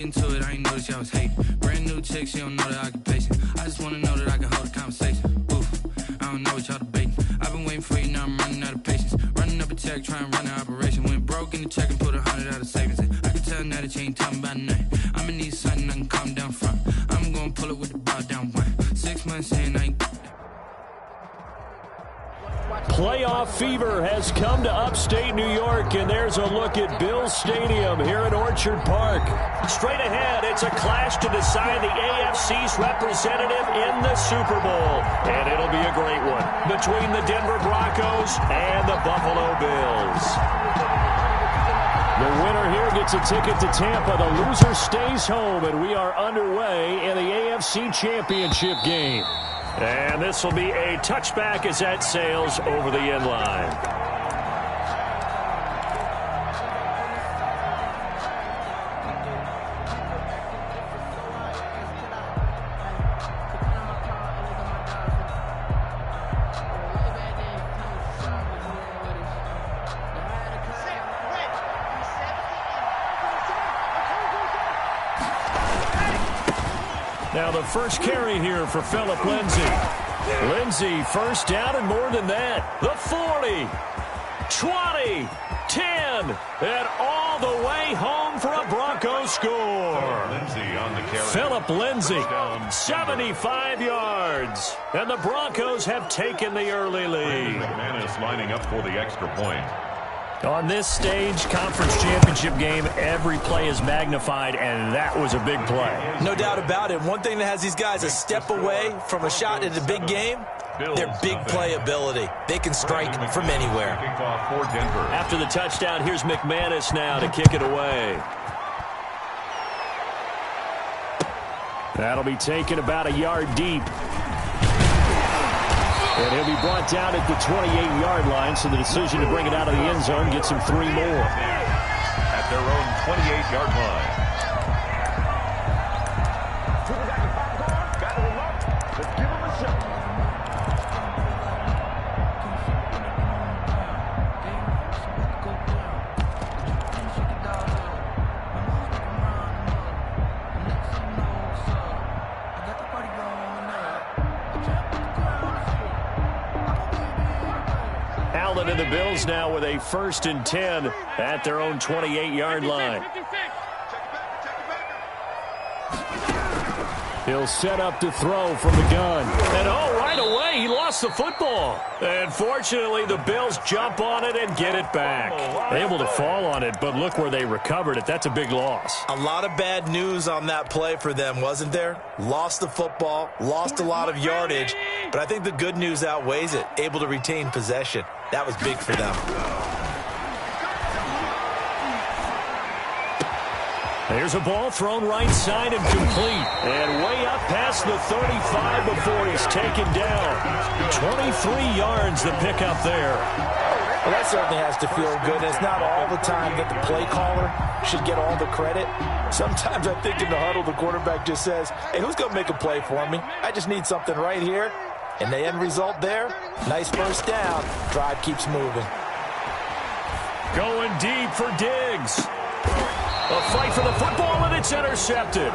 Into it, I ain't noticed y'all was hating. Brand new chick, she don't know the occupation. I just wanna know that I can hold a conversation. Oof, I don't know what y'all debating. I've been waiting for you, now I'm running out of patience. Running up a check, trying to run an operation. Went broke in the check and put 100 out of savings in. I can tell now that you ain't talking about nothing. I'ma need something I can calm down from. I'm gonna pull it with the bow down one. 6 months in, I ain't. Playoff fever has come to upstate New York, and there's a look at Bills Stadium here at Orchard Park. Straight ahead, it's a clash to decide the AFC's representative in the Super Bowl. And it'll be a great one between the Denver Broncos and the Buffalo Bills. The winner here gets a ticket to Tampa. The loser stays home, and we are underway in the AFC Championship game. And this will be a touchback as that sails over the end line. Now the first carry here for Phillip Lindsay. Lindsay first down and more than that. The 40, 20, 10, and all the way home for a Broncos score. Phillip Lindsay, 75 yards. And the Broncos have taken the early lead. McManus lining up for the extra point. On this stage, conference championship game, every play is magnified, and that was a big play. No doubt about it. One thing that has these guys a step away from a shot in a big game, their big play ability. They can strike from anywhere. After the touchdown, here's McManus now to kick it away. That'll be taken about a yard deep. And he'll be brought down at the 28-yard line, so the decision to bring it out of the end zone gets him 3 more. At their own 28-yard line. Let's give him a shot. And the Bills now with a 1st and 10 at their own 28-yard line. He'll set up to throw from the gun. And right away, he lost the football. And fortunately, the Bills jump on it and get it back. Able to fall on it, but look where they recovered it. That's a big loss. A lot of bad news on that play for them, wasn't there? Lost the football, lost a lot of yardage, but I think the good news outweighs it. Able to retain possession. That was big for them. There's a ball thrown right side and complete. And way up past the 35 before he's taken down. 23 yards the pickup there. Well, that certainly has to feel good. It's not all the time that the play caller should get all the credit. Sometimes I think in the huddle, the quarterback just says, hey, who's going to make a play for me? I just need something right here. And the end result there, nice first down. Drive keeps moving. Going deep for Diggs. A fight for the football, and it's intercepted.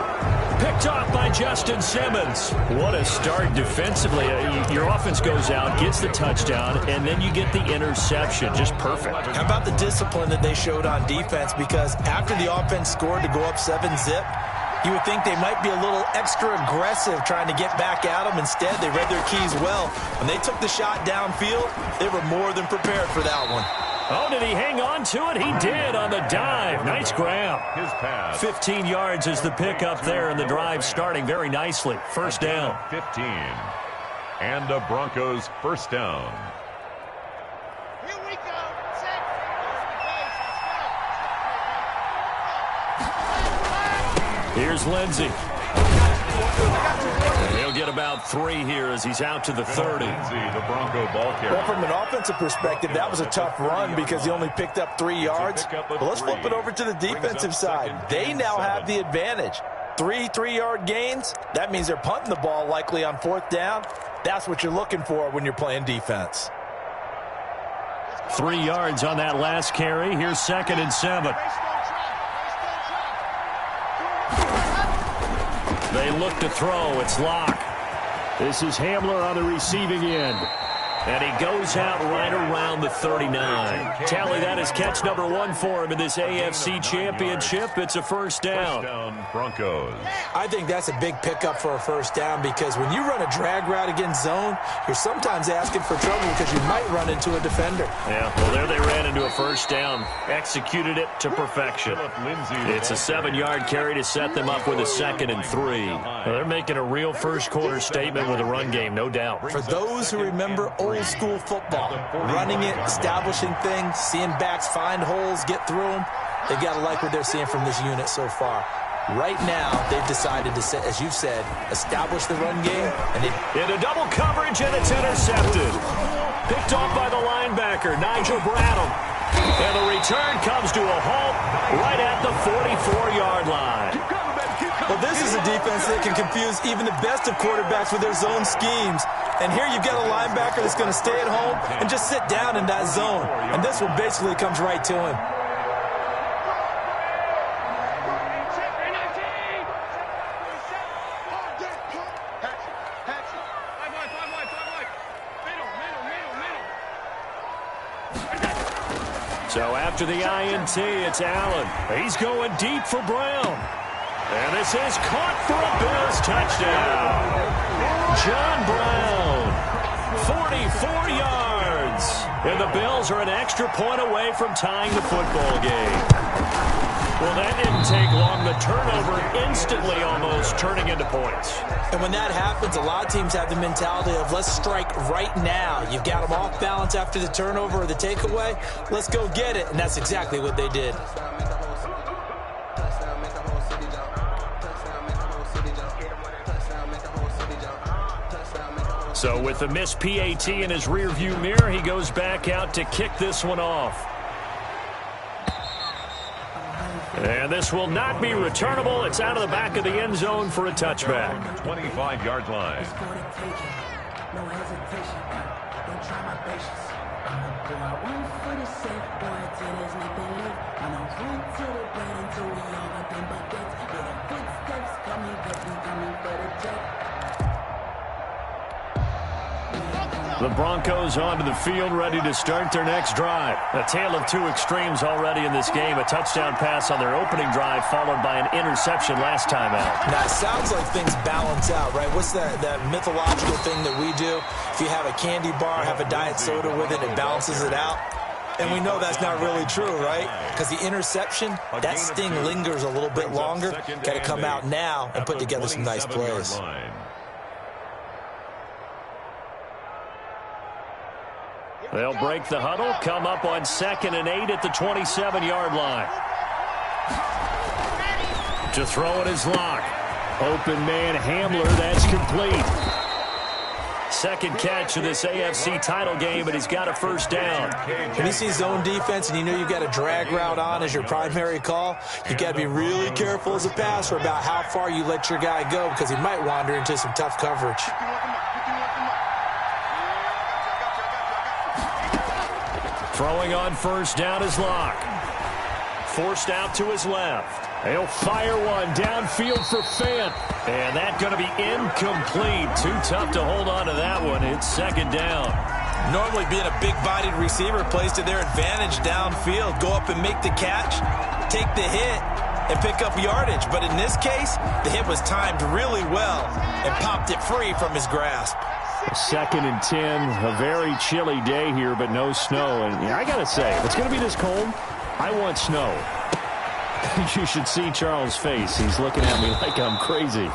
Picked off by Justin Simmons. What a start defensively. Your offense goes out, gets the touchdown, and then you get the interception. Just perfect. How about the discipline that they showed on defense? Because after the offense scored to go up 7-zip, you would think they might be a little extra aggressive trying to get back at them. Instead, they read their keys well. When they took the shot downfield, they were more than prepared for that one. Oh, did he hang on to it? He did on the dive. Nice grab. His pass. 15 yards is the pickup there, and the drive starting very nicely. First down. 15. And the Broncos first down. Here we go. Here's Lindsay. He'll get about 3 here as he's out to the 30. Lindsay, the Bronco ball carrier. Well, from an offensive perspective, that was a tough run because he only picked up 3 yards. But let's flip it over to the defensive side. They now have the advantage. 3 3-yard gains. That means they're punting the ball likely on 4th down. That's what you're looking for when you're playing defense. 3 yards on that last carry. Here's 2nd and 7. They look to throw. It's Locke. This is Hamler on the receiving end. And he goes out right around the 39. Tally, that is catch number 1 for him in this AFC Championship. It's a first down. First down, Broncos. I think that's a big pickup for a first down because when you run a drag route against zone, you're sometimes asking for trouble because you might run into a defender. Yeah, well, there they ran into a first down. Executed it to perfection. It's a 7-yard carry to set them up with a 2nd and 3. Well, they're making a real first-quarter statement with a run game, no doubt. For those who remember old-school football, running it, establishing things, seeing backs find holes, get through them, they've got to like what they're seeing from this unit so far. Right now, they've decided to, as you've said, establish the run game. And into double coverage, and it's intercepted. Picked off by the linebacker, Nigel Bradham. And the return comes to a halt right at the 44-yard line. Well, this is a defense that can confuse even the best of quarterbacks with their zone schemes. And here you've got a linebacker that's going to stay at home and just sit down in that zone. And this one basically comes right to him. So after the INT, it's Allen. He's going deep for Brown. And this is caught for a Bills touchdown. John Brown, 44 yards. And the Bills are an extra point away from tying the football game. Well, that didn't take long. The turnover instantly almost turning into points. And when that happens, a lot of teams have the mentality of let's strike right now. You've got them off balance after the turnover or the takeaway. Let's go get it. And that's exactly what they did. So with the missed PAT in his rearview mirror, he goes back out to kick this one off. And this will not be returnable. It's out of the back of the end zone for a touchback. 25-yard line. No hesitation. Don't try my patience. I run for the safe, boy, till there's nothing left. I'm gonna run to the bed until we all got them buckets. Yeah, the footsteps coming, but we coming for the check. The Broncos onto the field, ready to start their next drive. A tale of two extremes already in this game. A touchdown pass on their opening drive, followed by an interception last time out. Now, it sounds like things balance out, right? What's that mythological thing that we do? If you have a candy bar, have a diet soda with it, it balances it out. And we know that's not really true, right? Because the interception, that sting lingers a little bit longer. Got to come out now and put together some nice plays. They'll break the huddle, come up on 2nd and 8 at the 27-yard line. To throw it is Locke. Open man Hamler, that's complete. Second catch of this AFC title game, and he's got a first down. When you see zone defense and you know you've got a drag route on as your primary call, you've got to be really careful as a passer about how far you let your guy go because he might wander into some tough coverage. Throwing on first down is Locke. Forced out to his left. He'll fire one downfield for Fant. And that's going to be incomplete. Too tough to hold on to that one. It's second down. Normally being a big-bodied receiver plays to their advantage downfield. Go up and make the catch, take the hit, and pick up yardage. But in this case, the hit was timed really well and popped it free from his grasp. 2nd and 10, a very chilly day here, but no snow. And I got to say, if it's going to be this cold, I want snow. You should see Charles' face. He's looking at me like I'm crazy.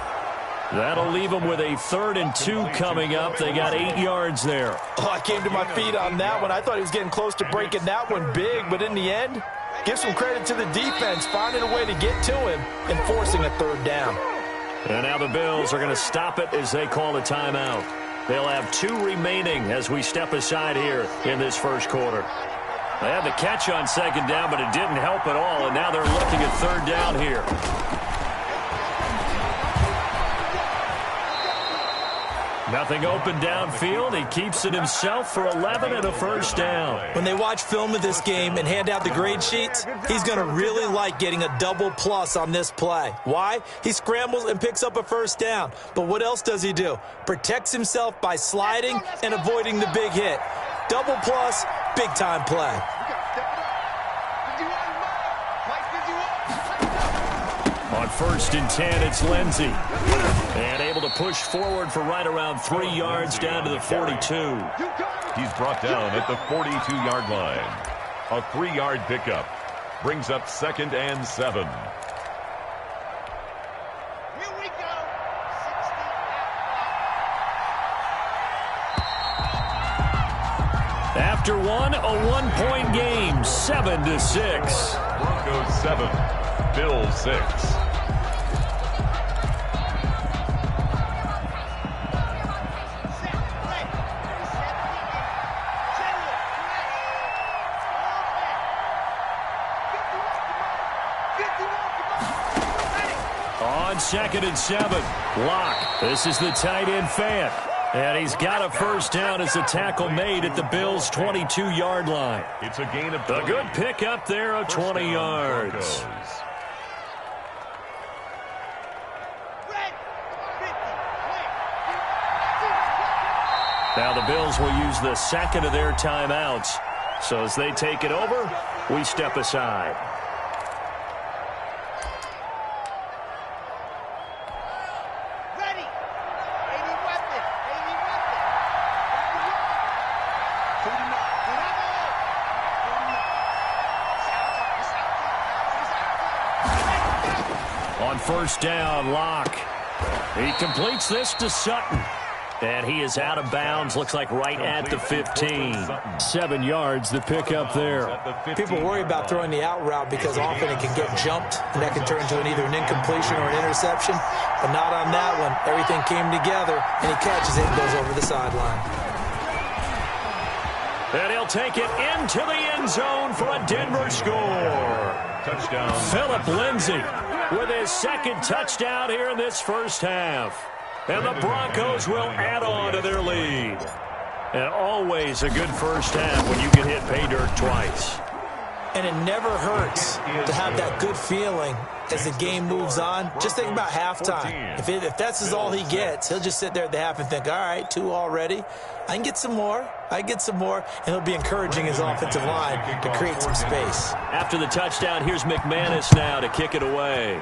That'll leave them with a 3rd and 2 coming up. They got 8 yards there. Oh, I came to my feet on that one. I thought he was getting close to breaking that one big, but in the end, give some credit to the defense, finding a way to get to him and forcing a 3rd down. And now the Bills are going to stop it as they call a timeout. They'll have 2 remaining as we step aside here in this first quarter. They had the catch on 2nd down, but it didn't help at all, and now they're looking at 3rd down here. Nothing open downfield. He keeps it himself for 11 and a first down. When they watch film of this game and hand out the grade sheets, he's going to really like getting a double plus on this play. Why? He scrambles and picks up a first down. But what else does he do? Protects himself by sliding and avoiding the big hit. Double plus, big-time play. On 1st and 10, it's Lindsey. And able to push forward for right around 3 yards down to the 42. He's brought down at the 42-yard line. A 3-yard pickup brings up 2nd and 7. Here we go. 60 After one, a 1-point game, 7-6. Broncos 7, Bills 6. On 2nd and 7, Locke. This is the tight end fan. And he's got a first down as a tackle made at the Bills' 22-yard line. It's a gain of A good pickup there of 20 yards. Now the Bills will use the second of their timeouts. So as they take it over, we step aside. On 1st down, Locke. He completes this to Sutton. And he is out of bounds, looks like right at the 15. 7 yards, the pickup there. People worry about throwing the out route because often it can get jumped, and that can turn into either an incompletion or an interception. But not on that one. Everything came together, and he catches it and goes over the sideline. And he'll take it into the end zone for a Denver score. Touchdown. Philip Lindsay with his 2nd touchdown here in this first half. And the Broncos will add on to their lead. And always a good first half when you can hit pay dirt twice. And it never hurts to have that good feeling as the game moves on. Just think about halftime. If that's all he gets, he'll just sit there at the half and think, all right, 2 already. I can get some more. I get some more. And he'll be encouraging his offensive line to create some space. After the touchdown, here's McManus now to kick it away.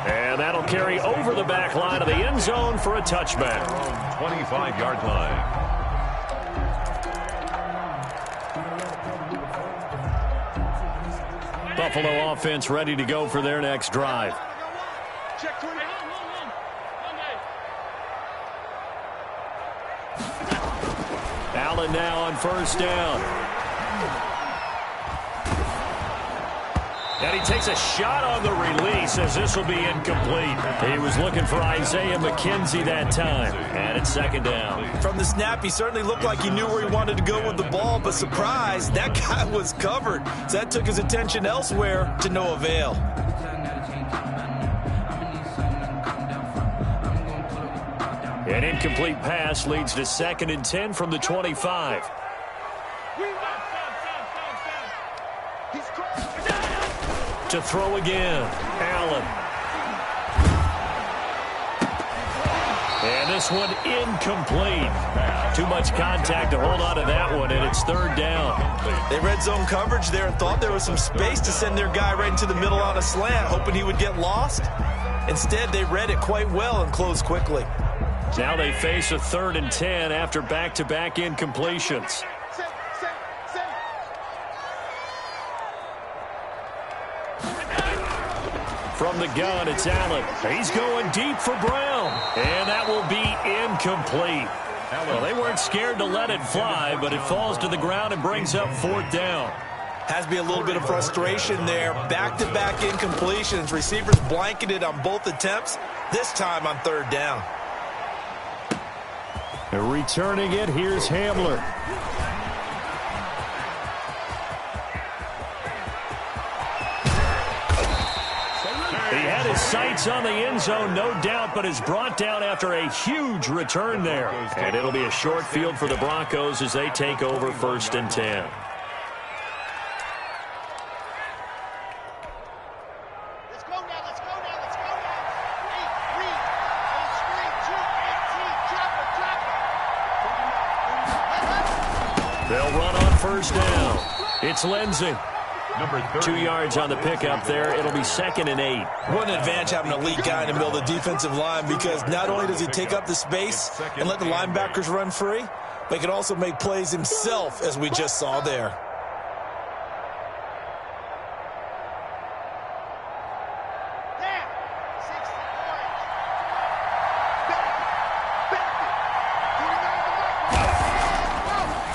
And that'll carry over the back line of the end zone for a touchback. 25-yard line. Buffalo offense ready to go for their next drive. Allen now on 1st down. And he takes a shot on the release as this will be incomplete. He was looking for Isaiah McKenzie that time. And it's 2nd down. From the snap, he certainly looked like he knew where he wanted to go with the ball, but surprise, that guy was covered. So that took his attention elsewhere to no avail. An incomplete pass leads to 2nd and 10 from the 25. To throw again, Allen. And this one incomplete. Too much contact to hold on to that one, and it's 3rd down. They red zone coverage there and thought there was some space to send their guy right into the middle on a slant, hoping he would get lost. Instead, they read it quite well and closed quickly. Now they face a 3rd and 10 after back-to-back incompletions. From the gun, it's Allen. He's going deep for Brown. And that will be incomplete. Well, they weren't scared to let it fly, but it falls to the ground and brings up 4th down. Has to be a little bit of frustration there. Back-to-back incompletions. Receivers blanketed on both attempts, this time on 3rd down. Returning it, here's Hamler. He had his sights on the end zone, no doubt, but is brought down after a huge return there. And it'll be a short field for the Broncos as they take over 1st and 10. Let's go now, let's go now, let's go now. 8, read, 8, screen, 2, 18, chopper. They'll run on 1st down. It's Lindsey. Number 2 yards on the pickup there. It'll be 2nd and 8. What an advantage having an elite guy in the middle of the defensive line, because not only does he take up the space and let the linebackers run free, but he can also make plays himself, as we just saw there. There, 60,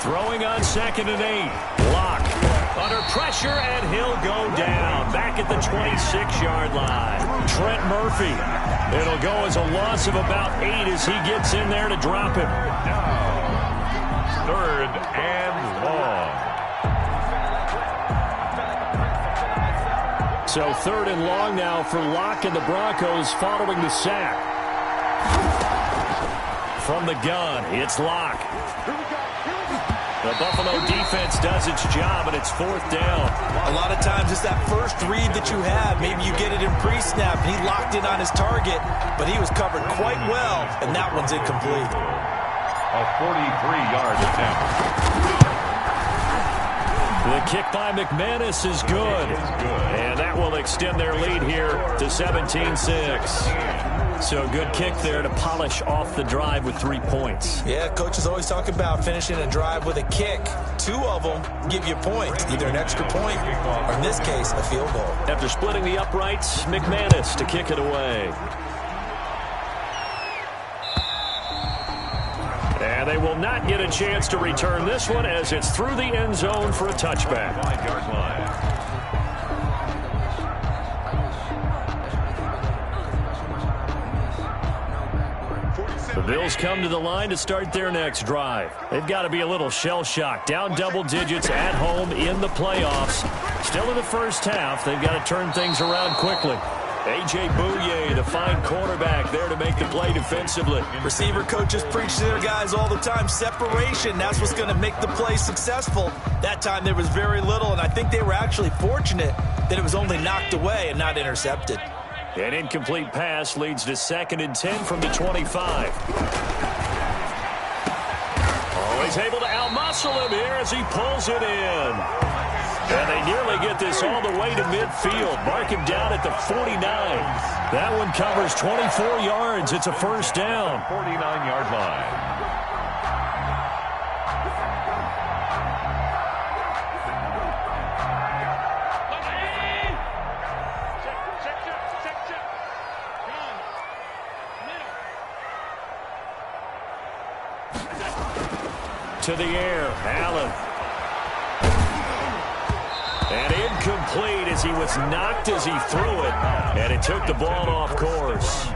orange. Throwing on 2nd and 8. Lock. Under pressure, and he'll go down. Back at the 26-yard line. Trent Murphy. It'll go as a loss of about 8 as he gets in there to drop him. Now, 3rd and long. So 3rd and long now for Locke and the Broncos following the sack. From the gun, it's Locke. The Buffalo defense does its job, and it's 4th down. A lot of times it's that first read that you have. Maybe you get it in pre-snap, and he locked in on his target, but he was covered quite well, and that one's incomplete. A 43-yard attempt. The kick by McManus is good. And that will extend their lead here to 17-6. So good kick there to polish off the drive with 3 points. Yeah, coaches always talk about finishing a drive with a kick. 2 of them give you a point, either an extra point or, in this case, a field goal. After splitting the uprights, McManus to kick it away. And they will not get a chance to return this one as it's through the end zone for a touchback. 5-yard line. The Bills come to the line to start their next drive. They've got to be a little shell-shocked. Down double digits at home in the playoffs. Still in the first half. They've got to turn things around quickly. A.J. Bouye, the fine cornerback, there to make the play defensively. Receiver coaches preach to their guys all the time. Separation, that's what's going to make the play successful. That time there was very little, and I think they were actually fortunate that it was only knocked away and not intercepted. An incomplete pass leads to 2nd and 10 from the 25. Always able to outmuscle him here as he pulls it in. And they nearly get this all the way to midfield. Mark him down at the 49. That one covers 24 yards. It's a 1st down. 49-yard line. To the air, Allen. And incomplete as he was knocked as he threw it. And it took the ball off course.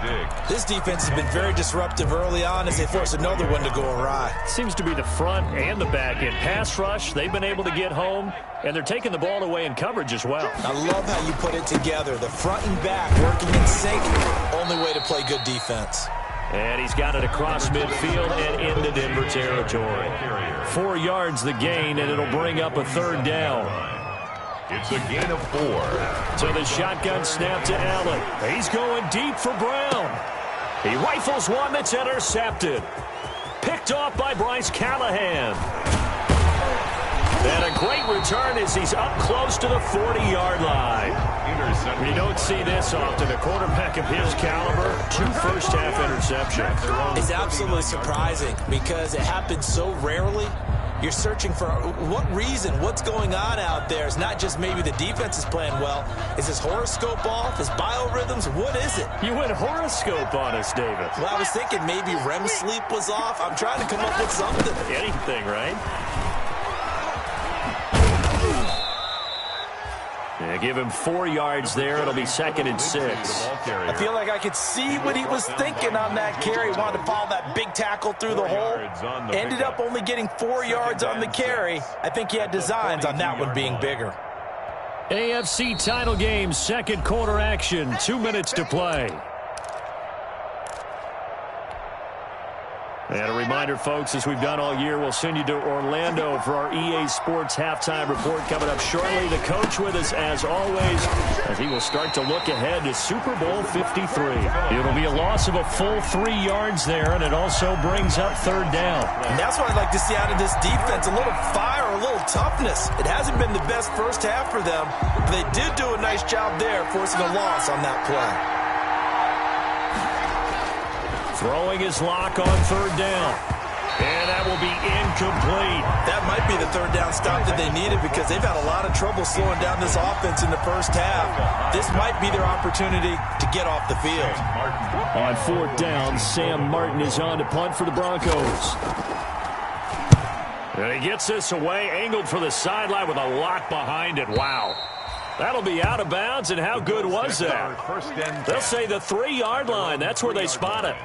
This defense has been very disruptive early on as they force another one to go awry. Seems to be the front and the back end. Pass rush, they've been able to get home, and they're taking the ball away in coverage as well. I love how you put it together. The front and back working in sync. Only way to play good defense. And he's got it across midfield and into Denver territory. 4 yards the gain, and it'll bring up a 3rd down. It's a gain of 4. So the shotgun snap to Allen. He's going deep for Brown. He rifles one that's intercepted. Picked off by Bryce Callahan. And a great return as he's up close to the 40-yard line. We don't see this often. A quarterback of his caliber, 2 first-half interceptions. It's absolutely surprising because it happens so rarely. You're searching for what reason, what's going on out there. It's not just maybe the defense is playing well. Is his horoscope off? His biorhythms? What is it? You went horoscope on us, David. Well, I was thinking maybe REM sleep was off. I'm trying to come up with something. Anything, right? Yeah, give him 4 yards there. It'll be 2nd and 6. I feel like I could see what he was thinking on that carry. He wanted to follow that big tackle through the hole. Ended up only getting 4 yards on the carry. I think he had designs on that one being bigger. AFC title game, second quarter action, 2 minutes to play. And a reminder, folks, as we've done all year, we'll send you to Orlando for our EA Sports halftime report coming up shortly. The coach with us, as always, as he will start to look ahead to Super Bowl 53. It'll be a loss of a full 3 yards there, and it also brings up third down. And that's what I'd like to see out of this defense, a little fire, a little toughness. It hasn't been the best first half for them, but they did do a nice job there forcing a loss on that play. Throwing his lock on third down. And that will be incomplete. That might be the third down stop that they needed because they've had a lot of trouble slowing down this offense in the first half. This might be their opportunity to get off the field. On fourth down, Sam Martin is on to punt for the Broncos. And he gets this away, angled for the sideline with a lock behind it. Wow. That'll be out of bounds, and how good was that? They'll say the 3-yard line. That's where they spot it.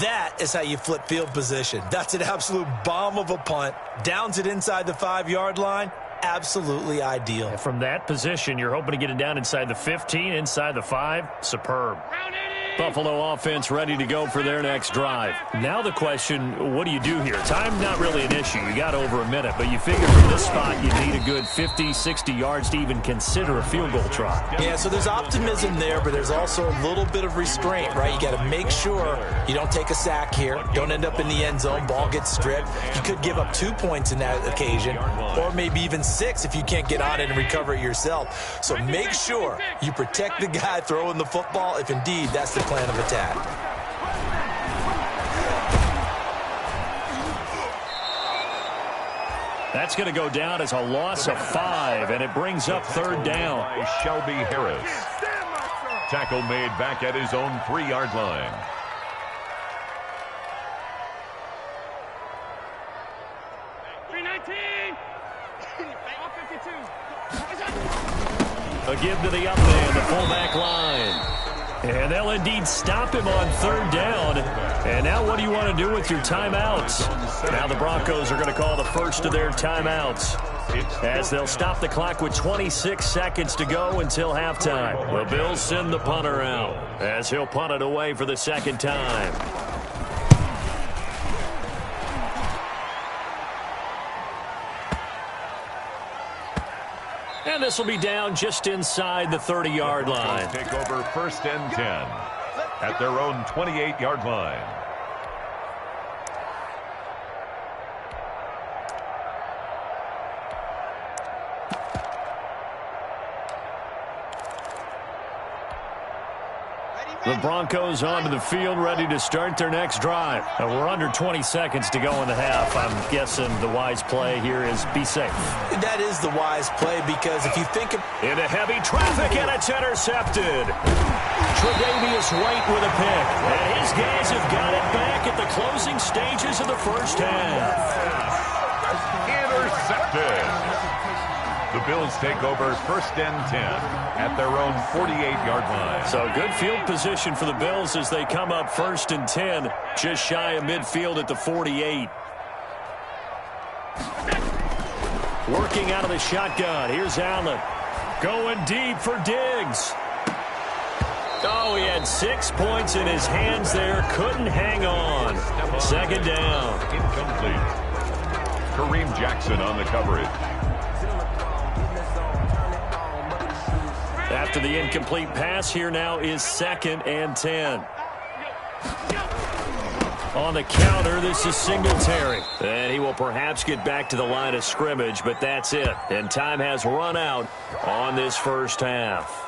That is how you flip field position. That's an absolute bomb of a punt. Downs it inside the 5-yard line. Absolutely ideal. And from that position, you're hoping to get it down inside the 15, inside the 5. Superb. Buffalo offense ready to go for their next drive. Now the question, what do you do here? Time not really an issue. You got over a minute, but you figure from this spot you need a good 50, 60 yards to even consider a field goal try. Yeah, so there's optimism there, but there's also a little bit of restraint, right? You got to make sure you don't take a sack here. Don't end up in the end zone. Ball gets stripped. You could give up 2 points in that occasion, or maybe even 6 if you can't get on it and recover it yourself. So make sure you protect the guy throwing the football if indeed that's the plan of attack. That's going to go down as a loss of 5, and it brings up third down. Shelby Harris. Tackle made back at his own 3-yard line. A give to the up man, the fullback line. And they'll indeed stop him on third down. And now what do you want to do with your timeouts? Now the Broncos are going to call the first of their timeouts, as they'll stop the clock with 26 seconds to go until halftime. The Bills send the punter out, as he'll punt it away for the second time. And this will be down just inside the 30-yard line. Take over first and 10 at their own 28-yard line. The Broncos onto the field, ready to start their next drive. We're under 20 seconds to go in the half. I'm guessing the wise play here is be safe. That is the wise play, because if you think of... Into heavy traffic, and it's intercepted. Tre'Davious White with a pick. And his guys have got it back at the closing stages of the first half. Intercepted. The Bills take over first and 10 at their own 48-yard line. So good field position for the Bills as they come up first and 10, just shy of midfield at the 48. Working out of the shotgun. Here's Allen. Going deep for Diggs. Oh, he had 6 points in his hands there. Couldn't hang on. Second down. Incomplete. Kareem Jackson on the coverage. After the incomplete pass, here now is second and 10. On the counter, this is Singletary. And he will perhaps get back to the line of scrimmage, but that's it. And time has run out on this first half.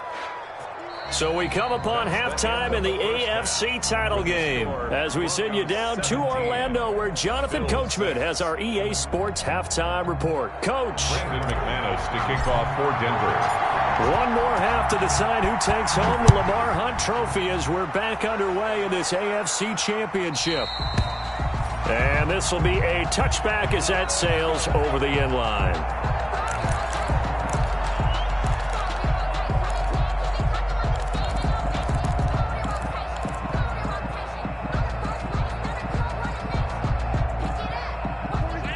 So we come upon halftime in the AFC title game, as we send you down to Orlando, where Jonathan Coachman has our EA Sports halftime report. Coach. Brandon McManus to kick off for Denver. One more half to decide who takes home the Lamar Hunt Trophy as we're back underway in this AFC Championship. And this will be a touchback as that sails over the end line.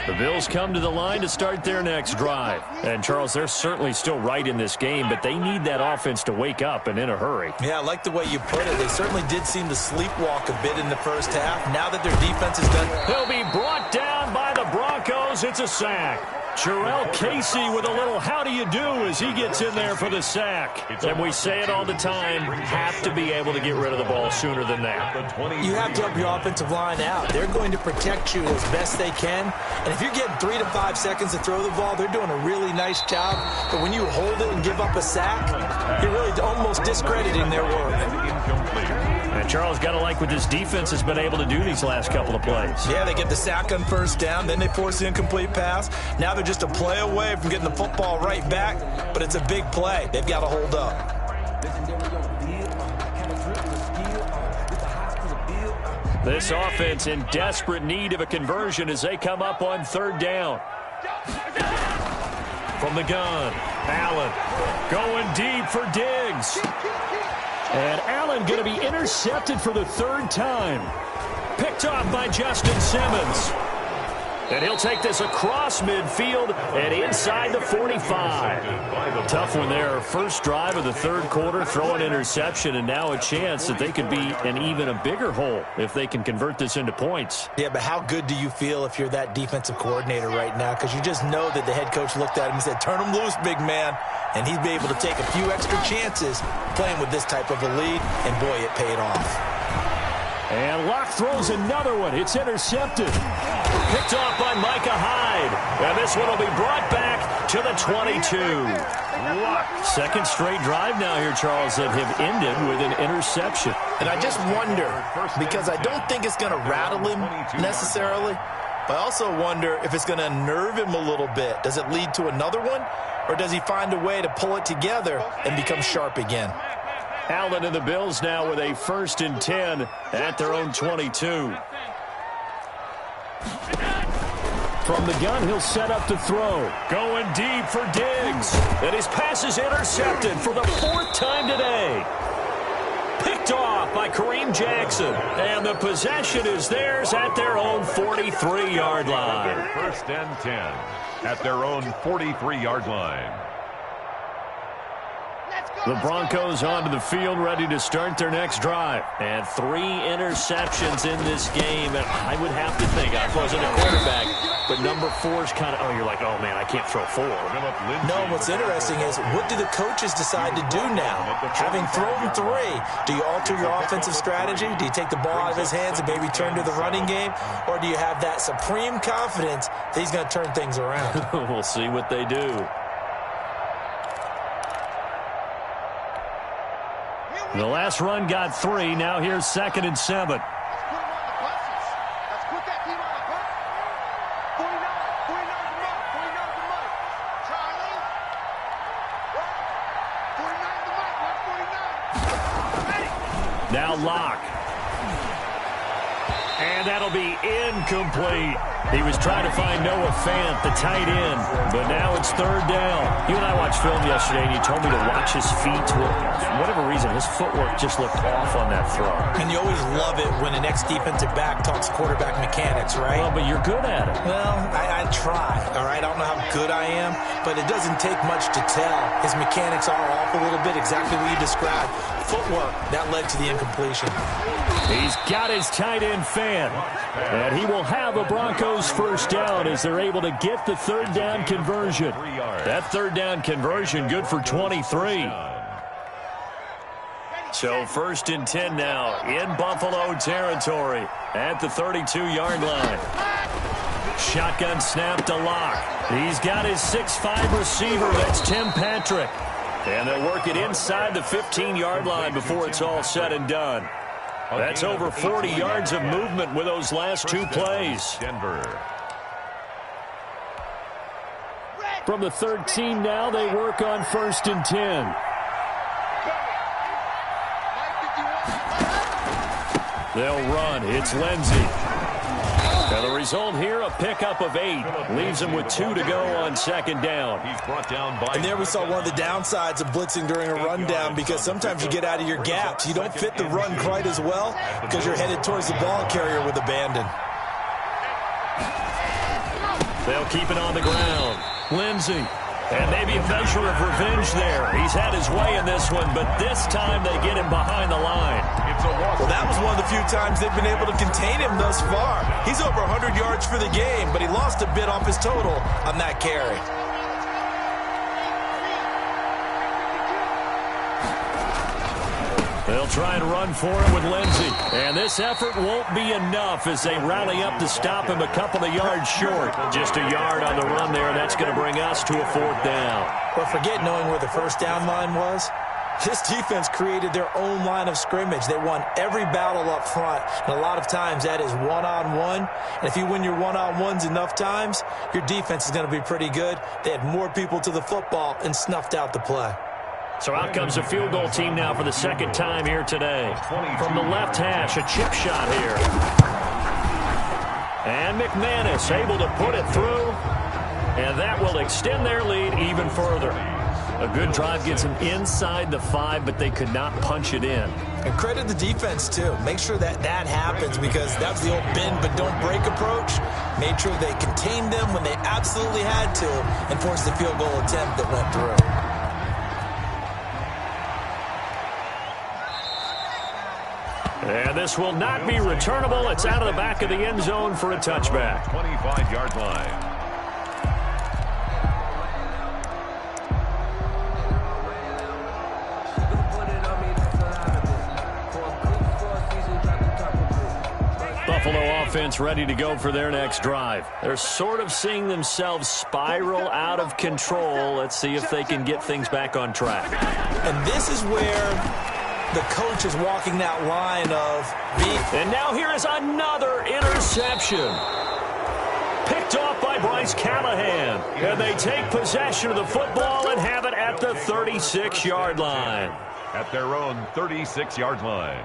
The Bills come to the line to start their next drive. And, Charles, they're certainly still right in this game, but they need that offense to wake up and in a hurry. Yeah, I like the way you put it. They certainly did seem to sleepwalk a bit in the first half. Now that their defense is done. He'll be brought down by the Broncos. It's a sack. Jarrell Casey with a little how do you do as he gets in there for the sack. And we say it all the time, have to be able to get rid of the ball sooner than that. You have to help your offensive line out. They're going to protect you as best they can. And if you're getting 3 to 5 seconds to throw the ball, they're doing a really nice job. But when you hold it and give up a sack, you're really almost discrediting their work. And Charles, got to like what this defense has been able to do these last couple of plays. Yeah, they get the sack on first down, then they force the incomplete pass. Now they're just a play away from getting the football right back, but it's a big play. They've got to hold up. This offense in desperate need of a conversion as they come up on third down. From the gun, Allen going deep for Diggs. And Allen going to be intercepted for the third time. Picked off by Justin Simmons. And he'll take this across midfield and inside the 45. Tough one there. First drive of the third quarter, throw an interception, and now a chance that they could be in even a bigger hole if they can convert this into points. Yeah, but how good do you feel if you're that defensive coordinator right now? Because you just know that the head coach looked at him and said, turn him loose, big man. And he'd be able to take a few extra chances playing with this type of a lead, and boy, it paid off. And Locke throws another one. It's intercepted. Picked off by Micah Hyde. And this one will be brought back to the 22. Second straight drive now here, Charles, that have ended with an interception. And I just wonder, because I don't think it's going to rattle him necessarily, but I also wonder if it's going to unnerve him a little bit. Does it lead to another one? Or does he find a way to pull it together and become sharp again? Allen and the Bills now with a 1st and 10 at their own 22. From the gun, he'll set up to throw. Going deep for Diggs. And his pass is intercepted for the 4th time today. Picked off by Kareem Jackson. And the possession is theirs at their own 43-yard line. 1st and 10 at their own 43-yard line. The Broncos onto the field, ready to start their next drive. And 3 interceptions in this game. And I would have to think, I wasn't a quarterback, but number 4 is kind of, oh, you're like, oh, man, I can't throw 4. No, what's interesting is, what do the coaches decide to do now? Having thrown 3, do you alter your offensive strategy? Do you take the ball out of his hands and maybe turn to the running game? Or do you have that supreme confidence that he's going to turn things around? We'll see what they do. The last run got 3. Now here's 2nd and 7. Let's put him on the buses. Let's put that team on the bus. 49 to Mike. 49 to Mike. Charlie. 49 to Mike. 149. Now Locke. And that'll be incomplete. He was trying to find Noah Fant, the tight end, but now it's 3rd down. You and I watched film yesterday, and you told me to watch his feet. For whatever reason, his footwork just looked off on that throw. And you always love it when an ex-defensive back talks quarterback mechanics, right? Well, but you're good at it. Well, I try, all right? I don't know how good I am, but it doesn't take much to tell. His mechanics are off a little bit, exactly what you described. Footwork, that led to the incompletion. He's got his tight end Fant, and he will have a Broncos 1st down as they're able to get the 3rd down conversion. That 3rd down conversion good for 23. So 1st and 10 now in Buffalo territory at the 32-yard line. Shotgun snap to Locke. He's got his 6'5 receiver. That's Tim Patrick. And they'll work it inside the 15-yard line before it's all said and done. That's over 40 yards of movement with those last 2 plays. Denver. From the 13 now, they work on 1st and 10. They'll run. It's Lindsey. And the result here, a pickup of 8. Leaves him with 2 to go on 2nd down. He's brought down by. And there we saw one of the downsides of blitzing during a rundown, because sometimes you get out of your gaps. You don't fit the run quite as well because you're headed towards the ball carrier with abandon. They'll keep it on the ground. Lindsey. And maybe a measure of revenge there. He's had his way in this one, but this time they get him behind the line. Well, that was one of the few times they've been able to contain him thus far. He's over 100 yards for the game, but he lost a bit off his total on that carry. They'll try and run for him with Lindsey. And this effort won't be enough as they rally up to stop him a couple of yards short. Just a yard on the run there, and that's going to bring us to a 4th down. But forget knowing where the first down line was. This defense created their own line of scrimmage. They won every battle up front, and a lot of times that is one-on-one. And if you win your one-on-ones enough times, your defense is going to be pretty good. They had more people to the football and snuffed out the play. So out comes a field goal team now for the second time here today. From the left hash, a chip shot here. And McManus able to put it through. And that will extend their lead even further. A good drive gets them inside the 5, but they could not punch it in. And credit the defense, too. Make sure that happens, because that was the old bend but don't break approach. Made sure they contained them when they absolutely had to and forced the field goal attempt that went through. And this will not be returnable. It's out of the back of the end zone for a touchback. 25-yard line. Buffalo offense ready to go for their next drive. They're sort of seeing themselves spiral out of control. Let's see if they can get things back on track. And this is where the coach is walking that line of And now here is another interception. Picked off by Bryce Callahan. And they take possession of the football and have it at the 36-yard line. At their own 36-yard line.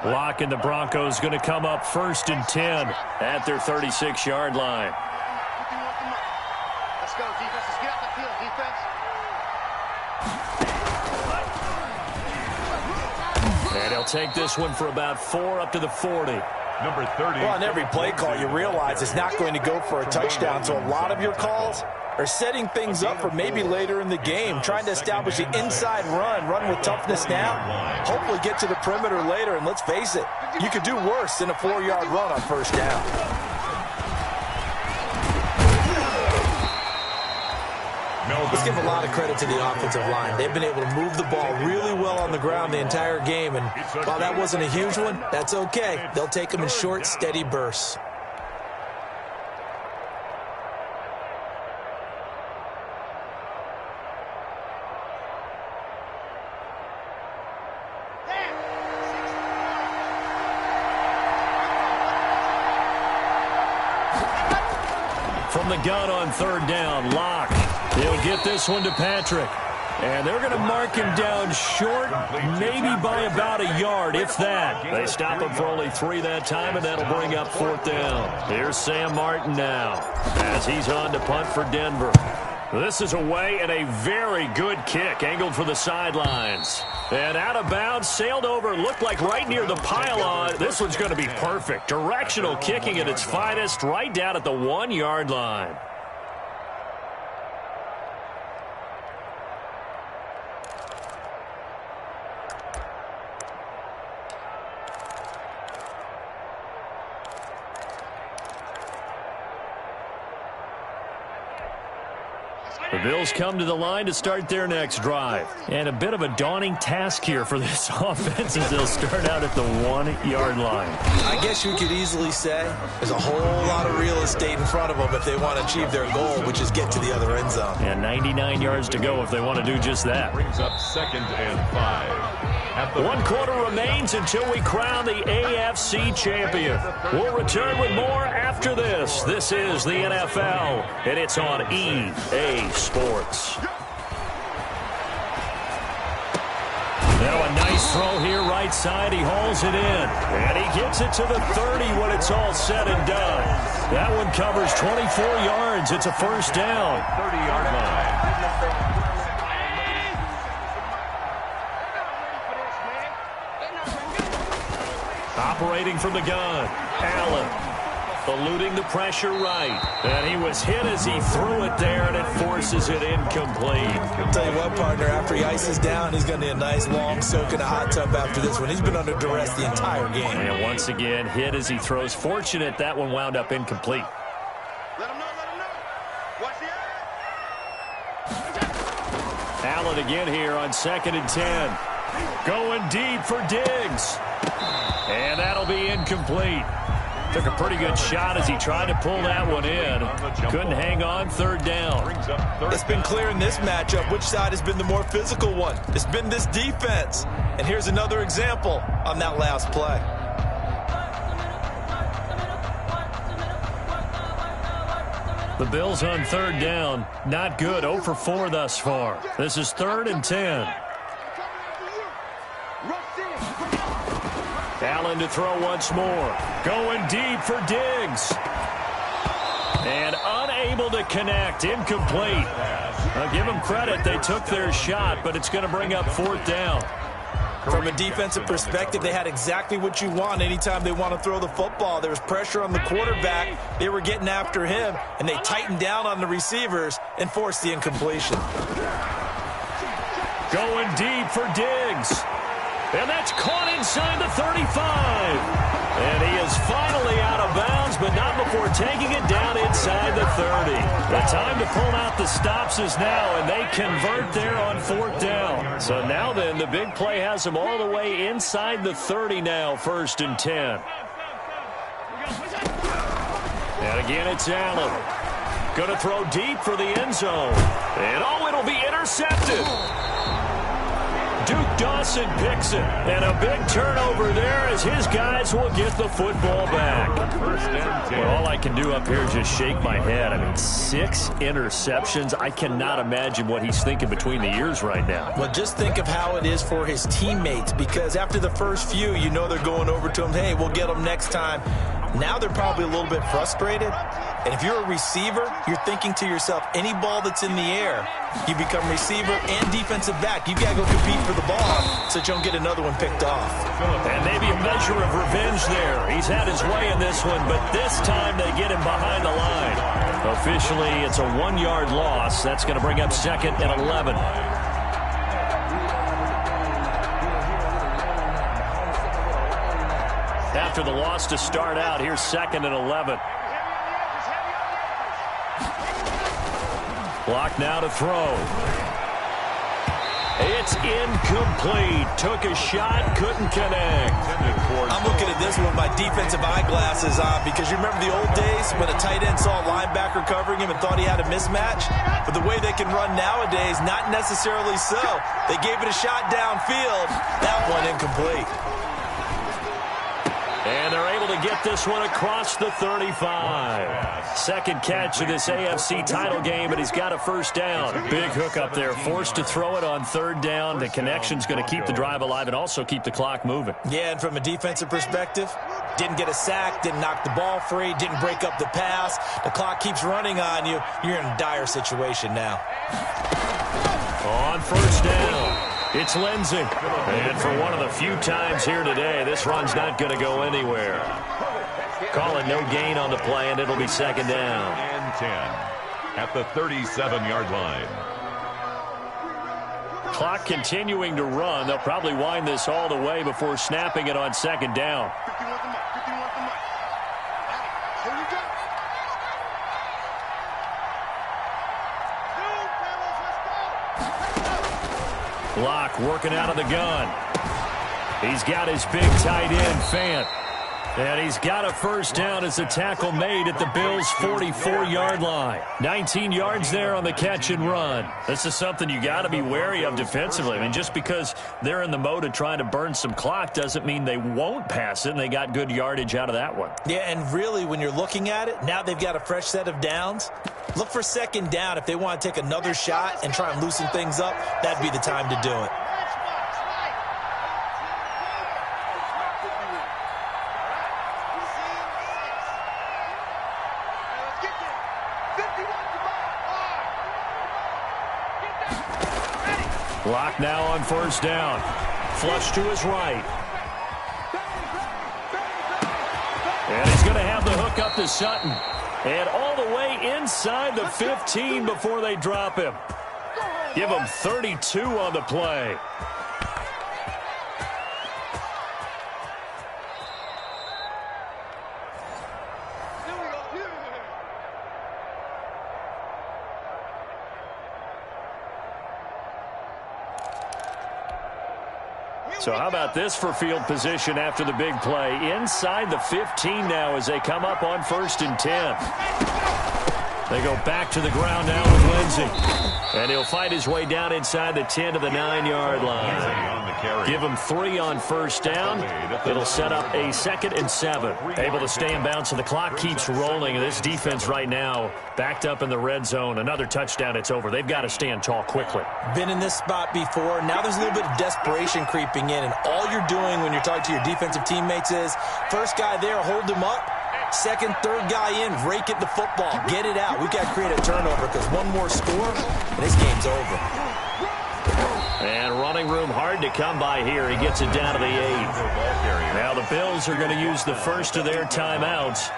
Locke and the Broncos going to come up 1st and 10 at their 36-yard line. Let's go, defense. Let's get out the field, defense. And he'll take this one for about 4 up to the 40. Number 30. Well, on every play call, you realize it's not going to go for a touchdown. So a lot of your calls are setting things up for maybe later in the game, trying to establish the inside run with toughness now, hopefully get to the perimeter later. And let's face it, you could do worse than a 4-yard run on 1st down. Let's give a lot of credit to the offensive line. They've been able to move the ball really well on the ground the entire game. And while that wasn't a huge one, that's okay. They'll take them in short, steady bursts. From the gun on 3rd down, Locke. He'll get this one to Patrick. And they're going to mark him down short, maybe by about a yard, if that. They stop him for only 3 that time, and that'll bring up 4th down. Here's Sam Martin now as he's on to punt for Denver. This is away and a very good kick, angled for the sidelines. And out of bounds, sailed over, looked like right near the pylon. This one's going to be perfect. Directional kicking at its finest, right down at the 1-yard line. The Bills come to the line to start their next drive. And a bit of a daunting task here for this offense as they'll start out at the 1-yard line. I guess you could easily say there's a whole lot of real estate in front of them if they want to achieve their goal, which is get to the other end zone. And 99 yards to go if they want to do just that. Brings up 2nd and 5. 1 quarter remains until we crown the AFC champion. We'll return with more after this. This is the NFL, and it's on EA Sports. Now a nice throw here right side. He hauls it in. And he gets it to the 30 when it's all said and done. That one covers 24 yards. It's a 1st down. 30-yard line. operating from the gun. Allen eluding the pressure right. And he was hit as he threw it there, and it forces it incomplete. I'll tell you what, partner, after he ices down, he's going to need a nice long soak in a hot tub after this one. He's been under duress the entire game. And once again, hit as he throws. Fortunate that one wound up incomplete. Let him know, let him know. Watch the eye. Allen again here on 2nd and 10. Going deep for Diggs. And that'll be incomplete. Took a pretty good shot as he tried to pull that one in. Couldn't hang on 3rd down. It's been clear in this matchup which side has been the more physical one. It's been this defense. And here's another example on that last play. The Bills on 3rd down. Not good. 0 for 4 thus far. This is 3rd and 10. Allen to throw once more. Going deep for Diggs. And unable to connect. Incomplete. I'll give them credit. They took their shot, but it's going to bring up 4th down. From a defensive perspective, they had exactly what you want anytime they want to throw the football. There was pressure on the quarterback. They were getting after him, and they tightened down on the receivers and forced the incompletion. Going deep for Diggs. And that's caught inside the 35. And he is finally out of bounds, but not before taking it down inside the 30. The time to pull out the stops is now, and they convert there on 4th down. So now then, the big play has them all the way inside the 30 now, 1st and 10. And again, it's Allen. Going to throw deep for the end zone. And it'll be intercepted. Duke Dawson picks it, and a big turnover there as his guys will get the football back. Well, all I can do up here is just shake my head. I mean, 6 interceptions. I cannot imagine what he's thinking between the ears right now. Well, just think of how it is for his teammates, because after the first few, you know they're going over to him, hey, we'll get them next time. Now they're probably a little bit frustrated. And if you're a receiver, you're thinking to yourself, any ball that's in the air, you become receiver and defensive back. You've got to go compete for the ball so that you don't get another one picked off. And maybe a measure of revenge there. He's had his way in this one, but this time they get him behind the line. Officially, it's a 1-yard loss. That's going to bring up 2nd and 11. After the loss to start out, here's 2nd and 11. Clock now to throw. It's incomplete. Took a shot, couldn't connect. I'm looking at this with my defensive eyeglasses on because you remember the old days when a tight end saw a linebacker covering him and thought he had a mismatch? But the way they can run nowadays, not necessarily so. They gave it a shot downfield. That one incomplete. And they're able to get this one across the 35. Second catch of this AFC title game, and he's got a 1st down. Big hook up there, forced to throw it on 3rd down. The connection's going to keep the drive alive and also keep the clock moving. Yeah, and from a defensive perspective, didn't get a sack, didn't knock the ball free, didn't break up the pass. The clock keeps running on you. You're in a dire situation now. On 1st down. It's Lindsey. And for one of the few times here today, this run's not going to go anywhere. Calling no gain on the play, and it'll be 2nd down. And 10 at the 37-yard line. Clock continuing to run. They'll probably wind this all the way before snapping it on 2nd down. 51 the mic, 51 the mic. Here we go. Block working out of the gun. He's got his big tight end, Fant. And he's got a 1st down as the tackle made at the Bills' 44-yard line. 19 yards there on the catch and run. This is something you got to be wary of defensively. I mean, just because they're in the mode of trying to burn some clock doesn't mean they won't pass it, and they got good yardage out of that one. Yeah, and really, when you're looking at it, now they've got a fresh set of downs. Look for 2nd down. If they want to take another shot and try and loosen things up, that'd be the time to do it. Block now on 1st down. Flush to his right. And he's going to have the hook up to Sutton. And all the way inside the 15 before they drop him. Give him 32 on the play. So how about this for field position after the big play? Inside the 15 now as they come up on 1st and 10. They go back to the ground now with Lindsey. And he'll fight his way down inside the 10 to the 9-yard line. Give him 3 on 1st down. It'll set up a 2nd and 7. Able to stay in bounds, so the clock keeps rolling. And this defense right now backed up in the red zone. Another touchdown, it's over. They've got to stand tall quickly. Been in this spot before. Now there's a little bit of desperation creeping in. And all you're doing when you're talking to your defensive teammates is, first guy there, hold him up. Second, third guy in, rake at the football. Get it out. We've got to create a turnover because one more score, and this game's over. And running room hard to come by here. He gets it down to the 8. Now the Bills are going to use the first of their timeouts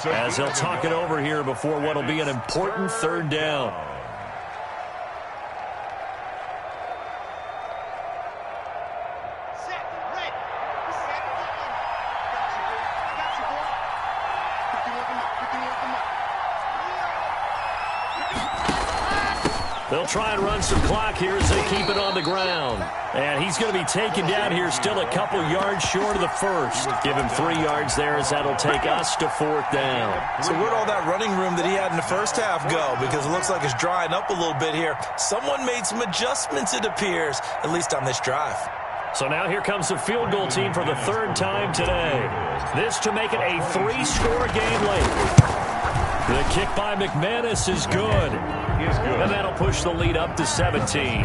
as they'll talk it over here before what will be an important 3rd down. They'll try and run some clock here as they keep it on the ground. And he's going to be taken down here still a couple yards short of the first. Give him 3 yards there as that'll take us to 4th down. So where'd all that running room that he had in the first half go? Because it looks like it's drying up a little bit here. Someone made some adjustments, it appears, at least on this drive. So now here comes the field goal team for the 3rd time today. This to make it a 3-score game late. The kick by McManus is good. And that'll push the lead up to 17.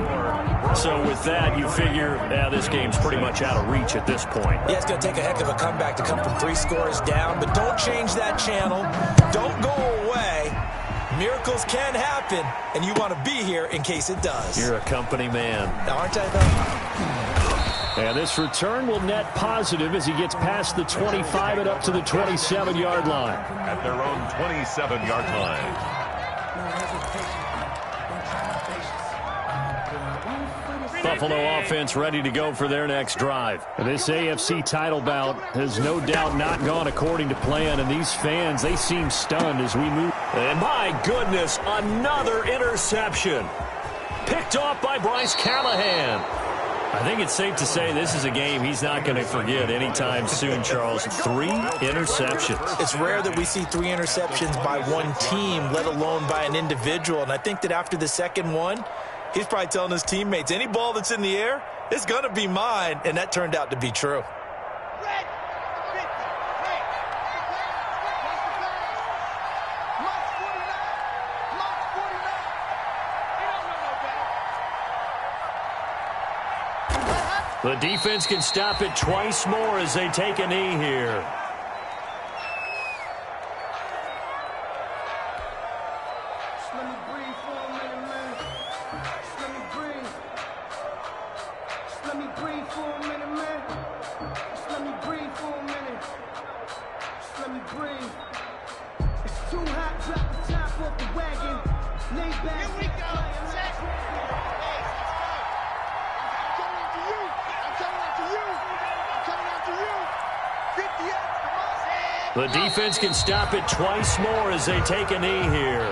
So with that, you figure this game's pretty much out of reach at this point. Yeah, it's going to take a heck of a comeback to come from 3 scores down. But don't change that channel. Don't go away. Miracles can happen, and you want to be here in case it does. You're a company man. Now, aren't I, though? And this return will net positive as he gets past the 25 and up to the 27-yard line. At their own 27-yard line. Buffalo offense ready to go for their next drive. And this AFC title bout has no doubt not gone according to plan, and these fans, they seem stunned as we move. And my goodness, another interception. Picked off by Bryce Callahan. I think it's safe to say this is a game he's not going to forget anytime soon, Charles. 3 interceptions. It's rare that we see 3 interceptions by one team, let alone by an individual. And I think that after the second one, he's probably telling his teammates, any ball that's in the air, it's going to be mine. And that turned out to be true. The defense can stop it twice more as they take a knee here. The defense can stop it twice more as they take a knee here.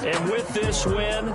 And with this win,